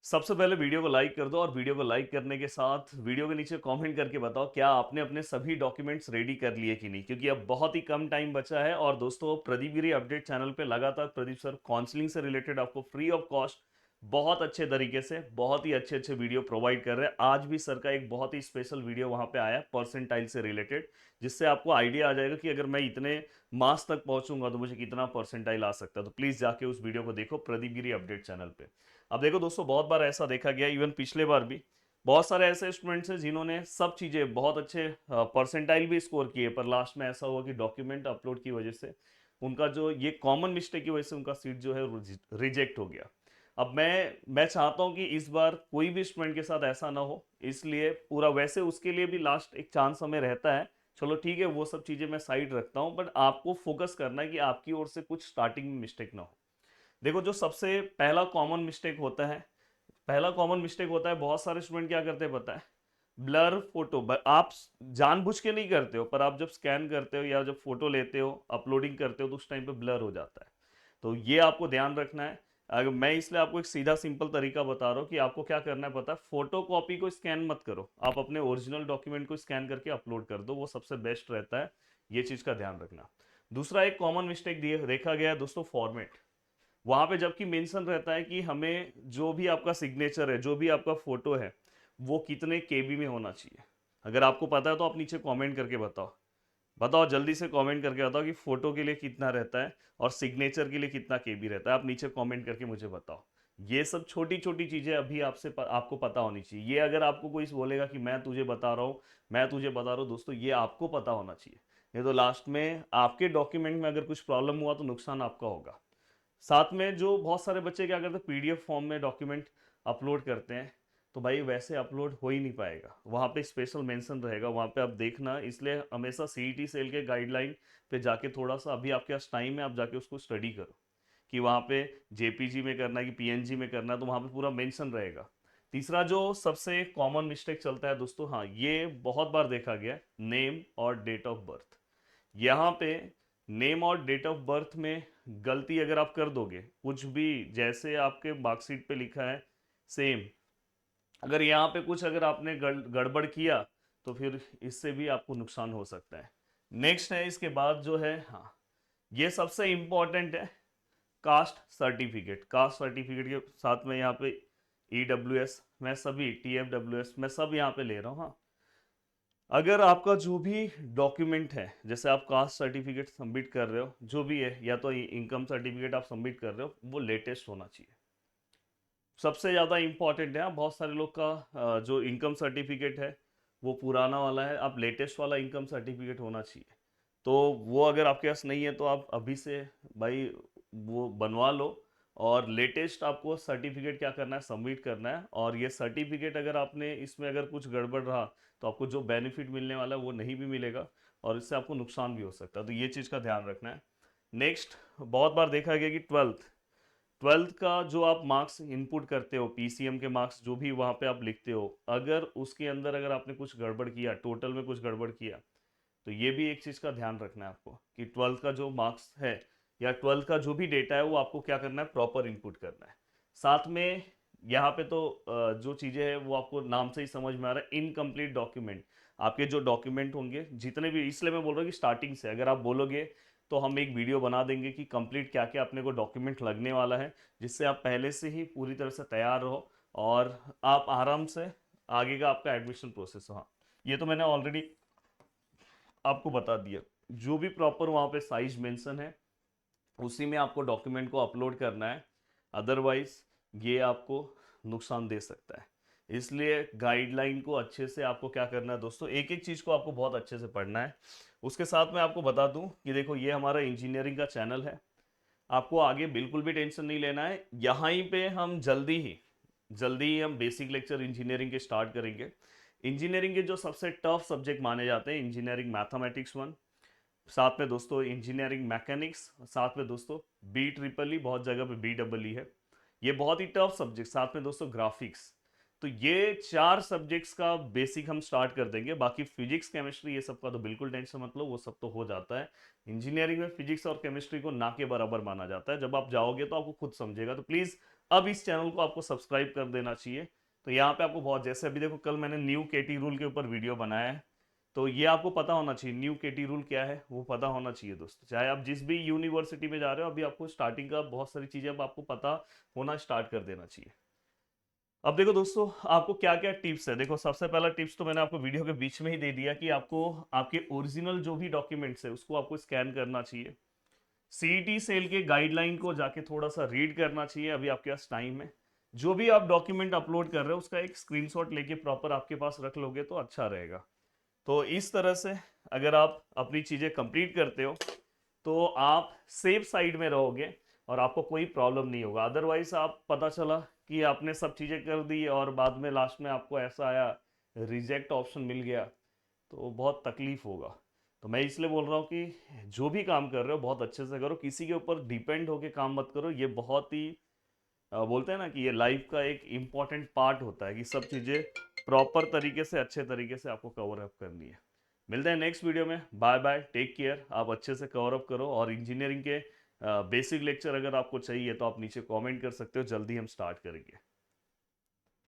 सबसे पहले वीडियो को लाइक कर दो और वीडियो को लाइक करने के साथ वीडियो के नीचे कमेंट करके बताओ क्या आपने अपने सभी डॉक्यूमेंट्स रेडी कर लिए कि नहीं, क्योंकि अब बहुत ही कम टाइम बचा है। और दोस्तों, प्रदीप गिरी अपडेट चैनल पे लगातार प्रदीप सर काउंसलिंग से रिलेटेड आपको फ्री ऑफ कॉस्ट बहुत अच्छे तरीके से बहुत ही अच्छे अच्छे वीडियो प्रोवाइड कर रहे हैं। आज भी सर का एक बहुत ही स्पेशल वीडियो वहां पे आया परसेंटाइल से रिलेटेड, जिससे आपको आइडिया आ जाएगा कि अगर मैं इतने मार्क्स तक पहुंचूंगा तो मुझे कितना परसेंटाइल आ सकता है। तो प्लीज जाके उस वीडियो को देखो प्रदीप गिरी अपडेट चैनल पे। अब देखो दोस्तों, बहुत बार ऐसा देखा गया, इवन पिछले बार भी बहुत सारे ऐसे स्टूडेंट्स हैं जिन्होंने सब चीज़ें बहुत अच्छे परसेंटाइल भी स्कोर किए, पर लास्ट में ऐसा हुआ कि डॉक्यूमेंट अपलोड की वजह से उनका जो ये कॉमन मिस्टेक की वजह से उनका सीट जो है रिजेक्ट हो गया। अब मैं चाहता हूं कि इस बार कोई भी स्टूडेंट के साथ ऐसा ना हो, इसलिए पूरा वैसे उसके लिए भी लास्ट एक चांस हमें रहता है। चलो ठीक है, वो सब चीज़ें मैं साइड रखता हूं, बट आपको फोकस करना है कि आपकी ओर से कुछ स्टार्टिंग में मिस्टेक ना हो। देखो, जो सबसे पहला कॉमन मिस्टेक होता है, बहुत सारे स्टूडेंट क्या करते हैं पता है? Blur photo. आप जानबूझ के नहीं करते हो, पर आप जब स्कैन करते हो या जब फोटो लेते हो अपलोडिंग करते हो तो उस टाइम पे ब्लर हो जाता है। तो ये आपको ध्यान रखना है। अगर मैं इसलिए आपको एक सीधा सिंपल तरीका बता रहा हूँ कि आपको क्या करना है पता है, फोटो कॉपी को स्कैन मत करो, आप अपने ओरिजिनल डॉक्यूमेंट को स्कैन करके अपलोड कर दो, वो सबसे बेस्ट रहता है। ये चीज का ध्यान रखना। दूसरा एक कॉमन मिस्टेक देखा गया है दोस्तों, फॉर्मेट। वहां पे जबकि मेंशन रहता है कि हमें जो भी आपका सिग्नेचर है, जो भी आपका फोटो है, वो कितने केबी में होना चाहिए। अगर आपको पता है तो आप नीचे कमेंट करके बताओ। बताओ जल्दी से कमेंट करके बताओ कि फोटो के लिए कितना रहता है और सिग्नेचर के लिए कितना केबी रहता है। आप नीचे कमेंट करके मुझे बताओ। ये सब छोटी छोटी चीजें अभी आपको पता होनी चाहिए। ये अगर आपको कोई बोलेगा कि मैं तुझे बता रहा हूँ, मैं तुझे बता रहा हूँ, दोस्तों ये आपको पता होना चाहिए। नहीं तो लास्ट में आपके डॉक्यूमेंट में अगर कुछ प्रॉब्लम हुआ तो नुकसान आपका होगा। साथ में जो बहुत सारे बच्चे क्या करते हैं, पीडीएफ फॉर्म में डॉक्यूमेंट अपलोड करते हैं, तो भाई वैसे अपलोड हो ही नहीं पाएगा। वहाँ पे स्पेशल मेंशन रहेगा, वहाँ पे आप देखना। इसलिए हमेशा सीईटी सेल के गाइडलाइन पे जाके थोड़ा सा, अभी आपके पास टाइम है, आप जाके उसको स्टडी करो कि वहाँ पे जेपीजी में करना है कि पीएनजी में करना है, तो वहाँ पे पूरा मेंशन रहेगा। तीसरा जो सबसे कॉमन मिस्टेक चलता है दोस्तों, हाँ ये बहुत बार देखा गया है, नेम और डेट ऑफ बर्थ। यहाँ पे नेम और डेट ऑफ बर्थ में गलती अगर आप कर दोगे, कुछ भी जैसे आपके मार्कशीट पे लिखा है सेम, अगर यहाँ पे कुछ अगर आपने गड़बड़ किया तो फिर इससे भी आपको नुकसान हो सकता है। नेक्स्ट है इसके बाद जो है, हाँ ये सबसे इंपॉर्टेंट है, कास्ट सर्टिफिकेट। कास्ट सर्टिफिकेट के साथ में यहाँ पे ईडब्ल्यूएस, मैं सभी टीएफडब्ल्यूएस मैं सब यहाँ पे ले रहा हूँ। हाँ, अगर आपका जो भी डॉक्यूमेंट है, जैसे आप कास्ट सर्टिफिकेट सबमिट कर रहे हो, जो भी है, या तो इनकम सर्टिफिकेट आप सबमिट कर रहे हो, वो लेटेस्ट होना चाहिए। सबसे ज़्यादा इंपॉर्टेंट है। बहुत सारे लोग का जो इनकम सर्टिफिकेट है वो पुराना वाला है, आप लेटेस्ट वाला इनकम सर्टिफिकेट होना चाहिए। तो वो अगर आपके पास नहीं है तो आप अभी से भाई वो बनवा लो। और लेटेस्ट आपको सर्टिफिकेट क्या करना है, सबमिट करना है। और ये सर्टिफिकेट अगर आपने इसमें अगर कुछ गड़बड़ रहा तो आपको जो बेनिफिट मिलने वाला है वो नहीं भी मिलेगा, और इससे आपको नुकसान भी हो सकता है। तो ये चीज़ का ध्यान रखना है। नेक्स्ट, बहुत बार देखा गया कि ट्वेल्थ का जो आप मार्क्स इनपुट करते हो, पीसीएम के मार्क्स जो भी वहाँ पे आप लिखते हो, अगर उसके अंदर अगर आपने कुछ गड़बड़ किया, टोटल में कुछ गड़बड़ किया, तो ये भी एक चीज़ का ध्यान रखना है आपको कि ट्वेल्थ का जो मार्क्स है या ट्वेल्थ का जो भी डेटा है वो आपको क्या करना है, प्रॉपर इनपुट करना है। साथ में यहाँ पे तो जो चीज़ें हैं वो आपको नाम से ही समझ में आ रहा है, इनकम्प्लीट डॉक्यूमेंट। आपके जो डॉक्यूमेंट होंगे जितने भी, इसलिए मैं बोल रहा हूँ कि स्टार्टिंग से अगर आप बोलोगे तो हम एक वीडियो बना देंगे कि कंप्लीट क्या क्या अपने को डॉक्यूमेंट लगने वाला है, जिससे आप पहले से ही पूरी तरह से तैयार रहो और आप आराम से आगे का आपका एडमिशन प्रोसेस हो। हाँ, ये तो मैंने ऑलरेडी आपको बता दिया। जो भी प्रॉपर वहाँ पे साइज मेंशन है उसी में आपको डॉक्यूमेंट को अपलोड करना है, अदरवाइज ये आपको नुकसान दे सकता है। इसलिए गाइडलाइन को अच्छे से आपको क्या करना है दोस्तों, एक एक चीज़ को आपको बहुत अच्छे से पढ़ना है। उसके साथ मैं आपको बता दूं कि देखो, ये हमारा इंजीनियरिंग का चैनल है। आपको आगे बिल्कुल भी टेंशन नहीं लेना है। यहाँ ही पे हम जल्दी ही हम बेसिक लेक्चर इंजीनियरिंग के स्टार्ट करेंगे। इंजीनियरिंग के जो सबसे टफ सब्जेक्ट माने जाते हैं, इंजीनियरिंग मैथमेटिक्स 1, साथ में दोस्तों इंजीनियरिंग मैकेनिक्स, साथ में दोस्तों बी ट्रिपल ई, बहुत जगह पे बी डबल ई है, ये बहुत ही टफ सब्जेक्ट, साथ में दोस्तों ग्राफिक्स। तो ये चार सब्जेक्ट्स का बेसिक हम स्टार्ट कर देंगे। बाकी फिजिक्स केमिस्ट्री ये सब का तो बिल्कुल टेंशन मत लो, वो सब तो हो जाता है। इंजीनियरिंग में फिजिक्स और केमिस्ट्री को ना के बराबर माना जाता है, जब आप जाओगे तो आपको खुद समझेगा। तो प्लीज़ अब इस चैनल को आपको सब्सक्राइब कर देना चाहिए। तो यहाँ पे आपको बहुत, जैसे अभी देखो कल मैंने न्यू केटी रूल के ऊपर वीडियो बनाया है, तो ये आपको पता होना चाहिए न्यू केटी रूल क्या है, वो पता होना चाहिए दोस्तों। चाहे आप जिस भी यूनिवर्सिटी में जा रहे हो, अभी आपको स्टार्टिंग का बहुत सारी चीजें अब आपको पता होना स्टार्ट कर देना चाहिए। अब देखो दोस्तों, आपको क्या क्या टिप्स है। देखो सबसे पहला टिप्स तो मैंने आपको वीडियो के बीच में ही दे दिया कि आपको आपके ओरिजिनल जो भी डॉक्यूमेंट्स है उसको आपको स्कैन करना चाहिए। सीईटी सेल के गाइडलाइन को जाके थोड़ा सा रीड करना चाहिए, अभी आपके पास टाइम है। जो भी आप डॉक्यूमेंट अपलोड कर रहे हो उसका एक स्क्रीनशॉट लेके प्रॉपर आपके पास रख लोगे तो अच्छा रहेगा। तो इस तरह से अगर आप अपनी चीजें कंप्लीट करते हो तो आप सेफ साइड में रहोगे और आपको कोई प्रॉब्लम नहीं होगा। अदरवाइज आप पता चला कि आपने सब चीजें कर दी और बाद में लास्ट में आपको ऐसा आया, रिजेक्ट ऑप्शन मिल गया, तो बहुत तकलीफ होगा। तो मैं इसलिए बोल रहा हूँ कि जो भी काम कर रहे हो बहुत अच्छे से करो, किसी के ऊपर डिपेंड होके काम मत करो। ये बहुत ही बोलते हैं ना कि ये लाइफ का एक इम्पॉर्टेंट पार्ट होता है कि सब चीज़ें प्रॉपर तरीके से अच्छे तरीके से आपको कवर अप करनी है। मिलते हैं नेक्स्ट वीडियो में। Bye bye, take care. आप अच्छे से कवर अप करो, और इंजीनियरिंग के बेसिक लेक्चर अगर आपको चाहिए तो आप नीचे कमेंट कर सकते हो, जल्दी हम स्टार्ट करेंगे।